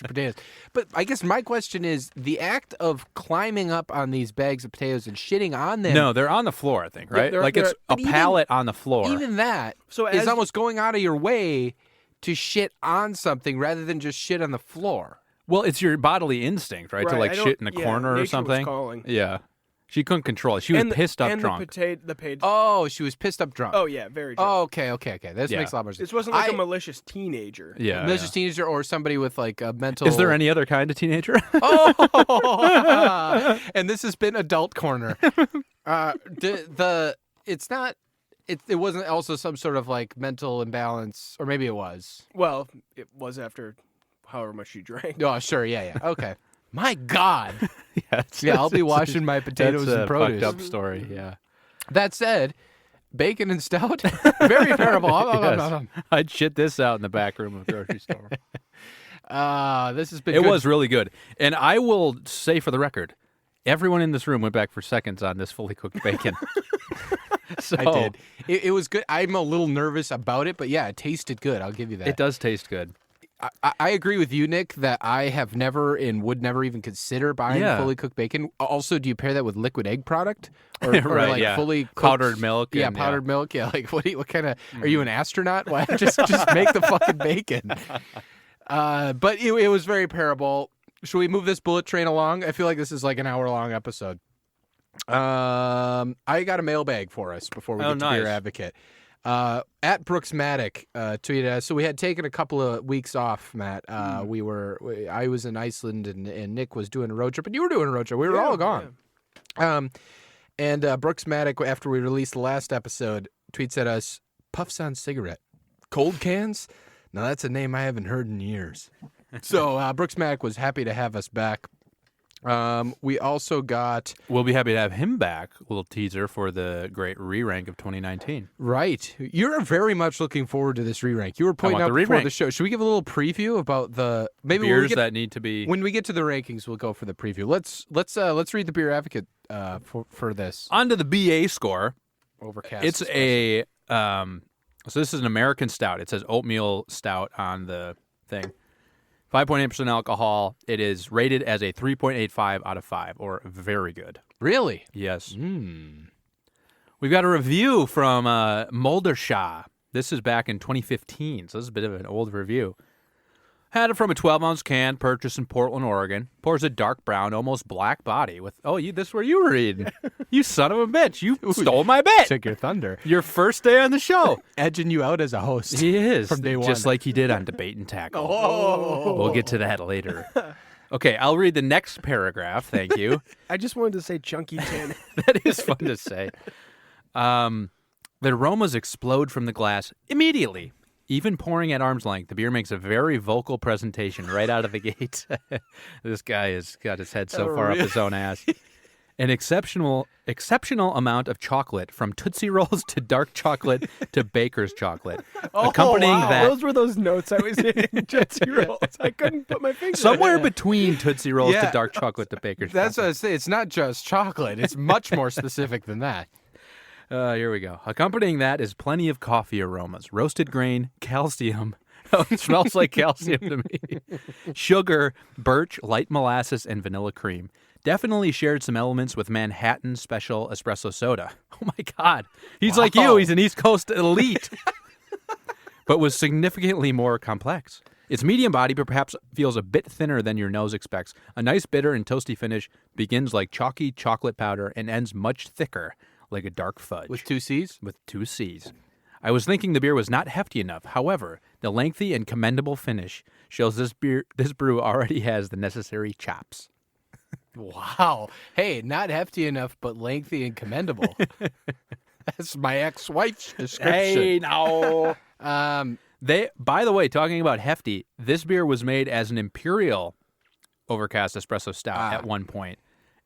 your potatoes. But I guess my question is, the act of climbing up on these bags of potatoes and shitting on them. No, they're on the floor, I think, right? they're- Like it's a but even- pallet on the floor. Even that So is as- almost going out of your way to shit on something rather than just shit on the floor. Well, it's your bodily instinct, right? To Right, like I don't- shit in a yeah, corner nature or was something. calling. Yeah. She couldn't control it. She was pissed up drunk. The page. Oh, she was pissed up drunk. Oh yeah, very drunk. Oh, okay. This Yeah. makes a lot more sense. This wasn't like a malicious teenager. Yeah. Malicious teenager or somebody with like a mental. Is there any other kind of teenager? Oh, and this has been Adult Corner. It's not. It wasn't also some sort of like mental imbalance, or maybe it was. Well, it was after however much you drank. Oh, sure, yeah. Okay. My God. Yes. Yeah, I'll be washing my potatoes That's and a produce. fucked up story. Yeah. That said, bacon and stout, very terrible. Yes. I'd shit this out in the back room of a grocery store. This has been. It good. was really good. And I will say for the record, everyone in this room went back for seconds on this fully cooked bacon. So, I did. It was good. I'm a little nervous about it, but yeah, it tasted good. I'll give you that. It does taste good. I agree with you, Nick, that I have never and would never even consider buying Yeah. fully cooked bacon. Also, do you pair that with liquid egg product? Or Right, like yeah. fully cooked, Powdered milk Yeah, and- powdered milk. Yeah, like what kind of are you an astronaut? Why just make the fucking bacon? But it was very pairable. Should we move this bullet train along? I feel like this is like an hour-long episode. I got a mailbag for us before we get to Beer nice. Advocate. At Brooks Maddock tweeted us. So we had taken a couple of weeks off, Matt. I was in Iceland and Nick was doing a road trip, and you were doing a road trip. We were all gone. And Brooks Maddock, after we released the last episode, tweets at us, "Puffs on cigarette, cold cans. Now that's a name I haven't heard in years." So Brooks Maddock was happy to have us back. We also got We'll be happy to have him back. A little teaser for the great re-rank of 2019. right. You're very much looking forward to this re-rank. You were pointing want out the before re-rank. the show. Should we give a little preview about the maybe when we Beers get, that need to be... when we get to the rankings, we'll go for the preview. Let's read the Beer Advocate for this Onto the BA score. Overcast. It's a... so this is an American stout. It says oatmeal stout on the thing. 5.8% alcohol. It is rated as a 3.85 out of 5, or very good. really. Yes. We've got a review from Moldershaw. This is back in 2015, so this is a bit of an old review. Had it from a 12-ounce can purchased in Portland, Oregon. Pours a dark brown, almost black body with... Oh, this is where you were reading. You son of a bitch. You stole my bit. Took your thunder, Your first day on the show. edging you out as a host. He is. From day one. Just like he did on Debate and Tackle. Oh. We'll get to that later. Okay, I'll read the next paragraph. Thank you. I just wanted to say chunky tin. That is fun to say. The aromas explode from the glass immediately. Even pouring at arm's length, the beer makes a very vocal presentation right out of the gate. This guy has got his head so far up his own ass. An exceptional amount of chocolate, from Tootsie Rolls to dark chocolate to baker's chocolate. Accompanying that, those were those notes I was hitting. Tootsie Rolls. I couldn't put my finger somewhere on it. between Tootsie Rolls Yeah. to dark chocolate to baker's That's what chocolate. I say. It's not just chocolate. It's much more specific than that. Here we go. Accompanying that is plenty of coffee aromas, roasted grain, calcium. Oh, it smells like calcium to me. Sugar, birch, light molasses, and vanilla cream. Definitely shared some elements with Manhattan Special Espresso Soda. Oh my God. He's like you. He's an East Coast elite. But was significantly more complex. Its medium body perhaps feels a bit thinner than your nose expects. A nice bitter and toasty finish begins like chalky chocolate powder and ends much thicker, like a dark fudge. With 2 C's? With 2 C's. I was thinking the beer was not hefty enough. However, the lengthy and commendable finish shows this brew already has the necessary chops. Wow. Hey, not hefty enough, but lengthy and commendable. That's my ex-wife's description. Hey, no. They, By the way, talking about hefty, this beer was made as an Imperial Overcast Espresso Stout at one point.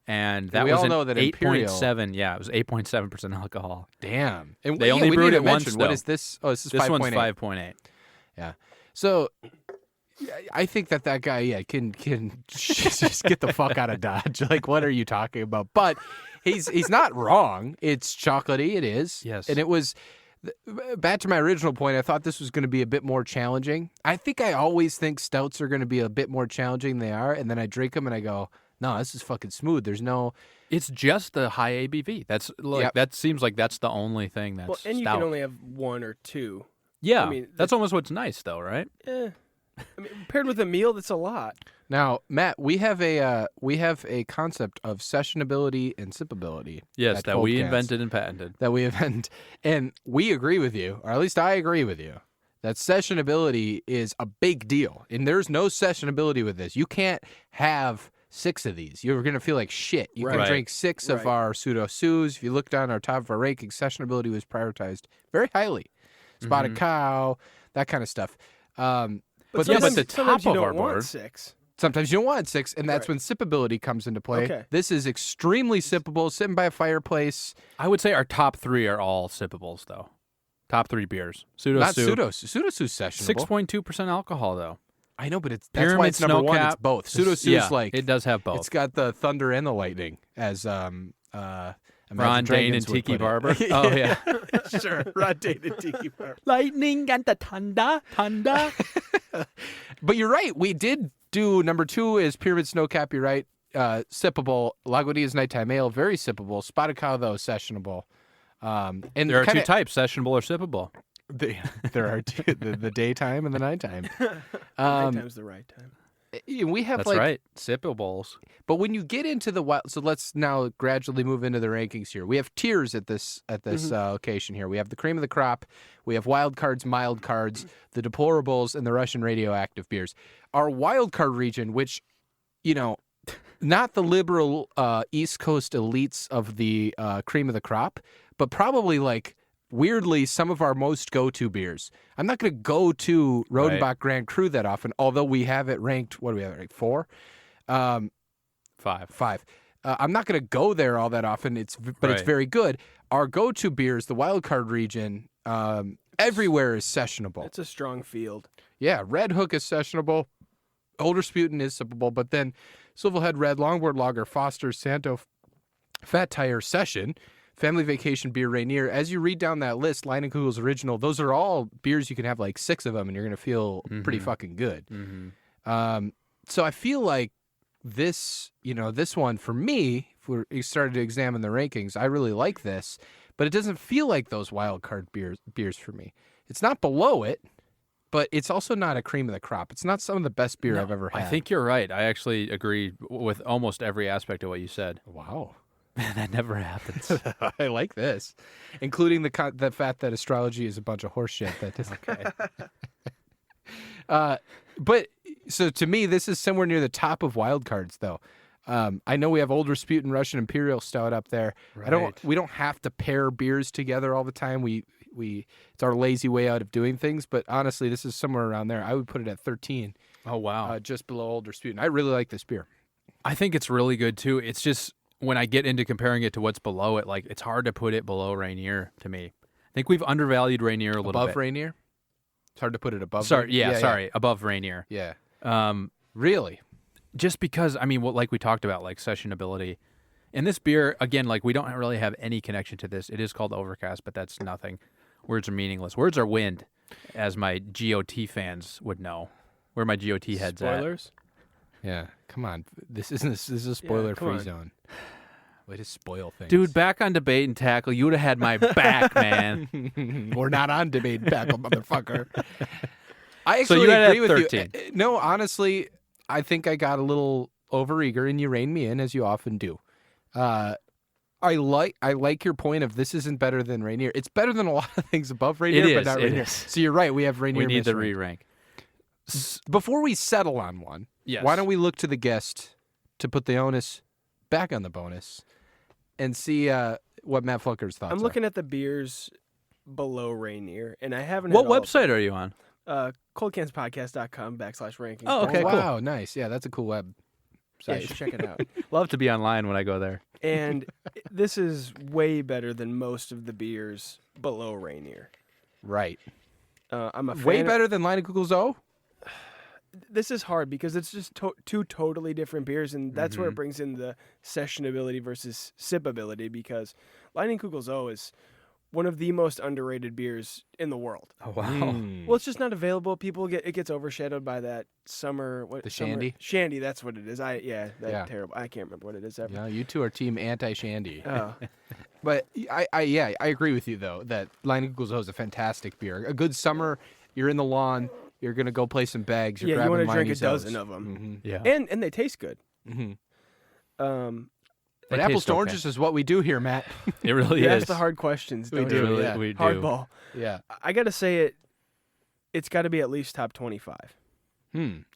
And that we was all an know that Imperial- 8.7. Yeah, it was 8.7% alcohol. damn. And They only we brewed need it to once, mention, What though. is this? Oh, this is This 5.8. one's 5.8. Yeah. So I think that guy, can just get the fuck out of Dodge. Like, what are you talking about? But he's not wrong. It's chocolatey. It is. Yes. And it was, back to my original point, I thought this was going to be a bit more challenging. I think I always think stouts are going to be a bit more challenging than they are. And then I drink them and I go, no, this is fucking smooth. There's no. It's just the high ABV. That's like Yep. that seems like that's the only thing that's Well, and you stout. can only have 1 or 2. Yeah, I mean, that's almost what's nice, though, right? I mean, paired with a meal, that's a lot. Now, Matt, we have a concept of sessionability and sippability. Yes, at that we Coldcast. invented and patented. That we invent, and we agree with you, or at least I agree with you, that sessionability is a big deal. And there's no sessionability with this. You can't have 6 of these. You're going to feel like shit. You can Right. drink 6 of Right. our pseudo-sous. If you look down our top of our rankings, sessionability was prioritized very highly. Spotted cow, that kind of stuff. But yeah, sometimes- but the sometimes top you of don't our want board- 6. sometimes you don't want 6, and that's Right. when sippability comes into play. Okay. This is extremely sippable, sitting by a fireplace. I would say our top 3 are all sippables, though. Top 3 beers. Not Pseudo-Sue. pseudo-sous sessionable. 6.2% alcohol, though. I know, but that's Pyramid why it's number 1. It's Snowcap. both. Pseudo-sous Yeah, like it does have both. It's got the thunder and the lightning, as Imagine Ron Dane Dragons and would Tiki put it. Barber. Oh, yeah. Sure, Ron Dane and Tiki Barber. Lightning and the thunder. But you're right. We did do number 2 is Pyramid Snowcap. You're right. Sippable. Lagunitas Nighttime Ale, very sippable. Spotted Cow, though, sessionable. And There are 2 kinda- types, sessionable or sippable. There are two, the daytime and the nighttime. Nighttime's the right time. We have That's like, right. Sippables. but when you get into the wild, so let's now gradually move into the rankings here. We have tiers at this location here. We have the cream of the crop. We have wild cards, mild cards, the deplorables, and the Russian radioactive beers. Our wild card region, which, not the liberal East Coast elites of the cream of the crop, but probably like weirdly some of our most go-to beers. I'm not going to go to Rodenbach Right. Grand Cru that often, although we have it ranked. What do we have it ranked? 4. 5. 5. I'm not going to go there all that often. It's Right. very good. Our go-to beers, the wild card region, everywhere is sessionable. It's a strong field. Yeah, Red Hook is sessionable. Old Rasputin is sippable, but then Silverhead Red, Longboard Lager, Foster's, Santo, Fat Tire, Session, Family Vacation Beer, Rainier. As you read down that list, Leinenkugel's Original, those are all beers you can have like 6 of them and you're going to feel pretty fucking good. So I feel like this, this one for me, if we started to examine the rankings, I really like this, but it doesn't feel like those wild card beers for me. It's not below it, but it's also not a cream of the crop. It's not some of the best beer I've ever had. I think you're right. I actually agree with almost every aspect of what you said. Wow. That never happens. I like this, including the fact that astrology is a bunch of horse shit. That is okay. But So to me, this is somewhere near the top of wild cards, though. I know we have Old Rasputin Russian Imperial Stout up there. Right. We don't have to pair beers together all the time. It's our lazy way out of doing things. But honestly, this is somewhere around there. I would put it at 13. Oh, wow. Just below Old Rasputin. I really like this beer. I think it's really good, too. It's just when I get into comparing it to what's below it, like it's hard to put it below Rainier to me. I think we've undervalued Rainier a little bit. Above Rainier? It's hard to put it above. Sorry, above Rainier. Yeah. Really? Just because, I mean, like we talked about, like sessionability. And this beer, again, like we don't really have any connection to this. It is called Overcast, but that's nothing. Words are meaningless. Words are wind, as my GOT fans would know. Where my GOT heads Spoilers? Yeah. Come on. This is a spoiler-free zone. Way to spoil things. Dude, back on Debate and Tackle, you would have had my back, man. We're not on Debate and Tackle, motherfucker. I So actually you had agree it at with 13. you. No, honestly, I think I got a little overeager, and you reined me in, as you often do. I like your point of this isn't better than Rainier. It's better than a lot of things above Rainier, It but is, not it Rainier. is. So you're right. We have Rainier. We need the misranked. re-rank. Before we settle on one, Yes. why don't we look to the guest to put the onus back on the bonus and see what Matt Flucker's thoughts I'm are. looking at the beers below Rainier, and I haven't. What had all website are you on? coldcanspodcast.com/rankings. Oh, okay, cool. Wow, nice. Yeah, that's a cool web Yeah, site. you should check it out. Love to be online when I go there. And this is way better than most of the beers below Rainier. Right. I'm a fan Way of- better than Line of Google's O? This is hard because it's just two totally different beers, and that's where it brings in the sessionability versus sipability. Because Lightning Kugel's O is one of the most underrated beers in the world. Oh, wow. Well, it's just not available. It gets overshadowed by that summer. The Shandy? Shandy, that's what it is. Yeah. Terrible. I can't remember what it is ever. Yeah, you two are team anti-Shandy. Oh. But I agree with you, though, that Line of Google's O is a fantastic beer. A good summer, you're in the lawn, you're going to go play some bags, you're Yeah, you grabbing want to drink a Liney's dozen O's. of them. Yeah. And they taste good. Mm-hmm. Um, But They apples taste to okay. oranges is what we do here, Matt. It really you is. ask the hard questions, We don't do, you? Really, yeah. we do. Hardball. Yeah. I got to say it's got to be at least top 25.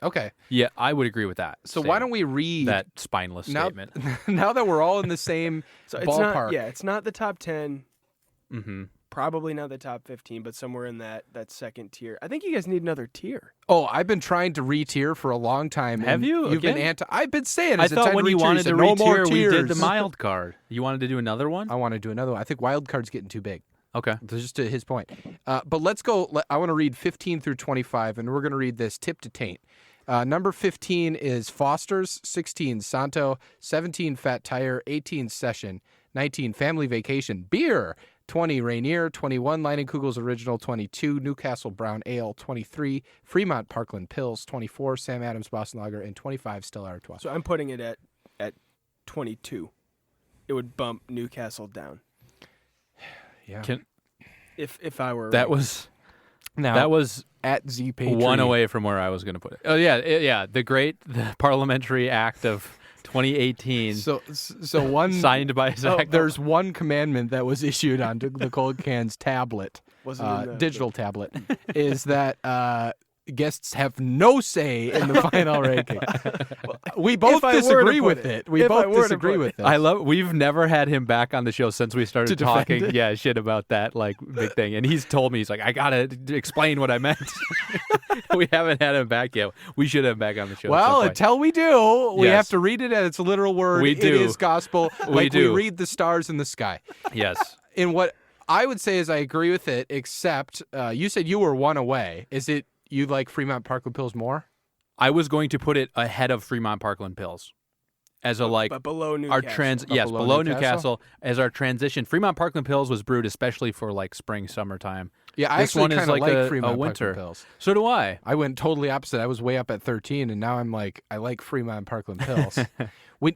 Okay. Yeah, I would agree with that. So why don't we read that spineless now, statement? now that we're all in the same So it's ballpark. not it's not the top 10, Mm-hmm. probably not the top 15, but somewhere in that second tier. I think you guys need another tier. Oh, I've been trying to re-tier for a long time. Have and you? You've been Again? anti. I've been saying. I It's thought time when to you re-tier. wanted to said, no more re-tier, we did the tiers. mild card. You wanted to do another one? I want to do another one. I think wild card's getting too big. Okay. Just to his point. But let's go. I want to read 15 through 25, and we're going to read this tip to taint. Number 15 is Foster's, 16 Santo, 17 Fat Tire, 18 Session, 19 Family Vacation Beer, 20 Rainier, 21 Line & Kugel's Original, 22 Newcastle Brown Ale, 23 Fremont Parkland Pills, 24 Sam Adams Boston Lager, and 25 Stella Artois. So I'm putting it at 22. It would bump Newcastle down Yeah. if I were That was Now, that was at Z Patriot. one away from where I was going to put it. Oh yeah. The Parliamentary Act of 2018, So one signed by Zach. there's one commandment that was issued on the Cold Cans tablet, wasn't in the digital tablet, is that guests have no say in the final ranking. We both if I were to disagree put with it. it. We If I both were to disagree put with it. I love. We've never had him back on the show since we started To defend talking. it? Yeah, shit about that like big thing. And he's told me he's like, I gotta explain what I meant. We haven't had him back yet. We should have him back on the show. at some Well, point. until we do, we Yes. have to read it at its literal word. We do. It is gospel. We Like do. we read the stars in the sky. Yes. In what I would say is I agree with it, except you said you were one away. Is it you like Fremont Parkland Pills more? I was going to put it ahead of Fremont Parkland Pills as a like but below Newcastle. our below Newcastle? Newcastle as our transition. Fremont Parkland Pills was brewed especially for like spring, summertime. Yeah, I This actually one is kind of like like a Fremont winter. Parkland Pills. So do I. I went totally opposite. I was way up at 13, and now I'm like, I like Fremont Parkland Pills.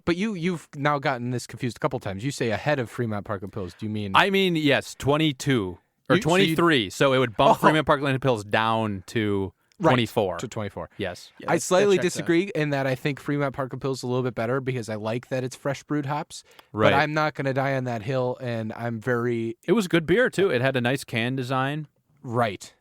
But you've now gotten this confused a couple times. You say ahead of Fremont Parkland Pills. Do you mean? I mean, yes, 22 or You- so you- 23. So it would bump Oh. Fremont Parkland Pills down to 24. to 24. Yes. Yeah, I that slightly checks out. disagree in that I think Fremont Parkland Pills is a little bit better because I like that it's fresh brewed hops. Right. But I'm not going to die on that hill, and I'm very It was good beer too. It had a nice can design. right.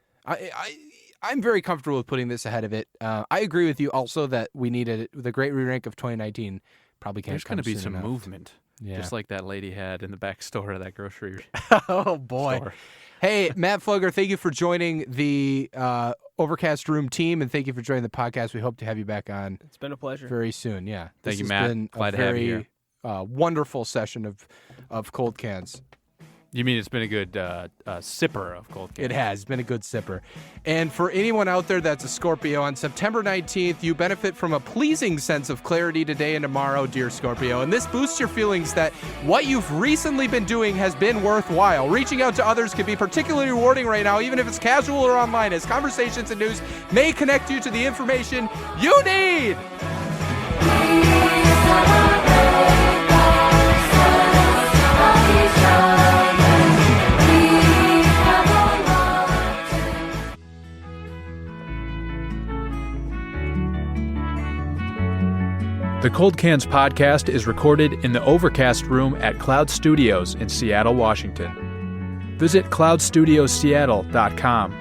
I'm very comfortable with putting this ahead of it. I agree with you also that we needed the great re-rank of 2019. Probably can't. There's going to be some movement. Yeah. Just like that lady had in the back store of that grocery Oh, boy. store. Hey, Matt Flugger, thank you for joining the Overcast Room team, and thank you for joining the podcast. We hope to have you back on. It's been a pleasure. Very soon, yeah. Thank you, This Matt. has been Glad a to have you very wonderful session of Cold Cans. You mean it's been a good sipper of Cold Cans? It has been a good sipper. And for anyone out there that's a Scorpio, on September 19th, you benefit from a pleasing sense of clarity today and tomorrow, dear Scorpio. And this boosts your feelings that what you've recently been doing has been worthwhile. Reaching out to others can be particularly rewarding right now, even if it's casual or online, as conversations and news may connect you to the information you need. The Cold Cans podcast is recorded in the Overcast Room at Cloud Studios in Seattle, Washington. Visit cloudstudiosseattle.com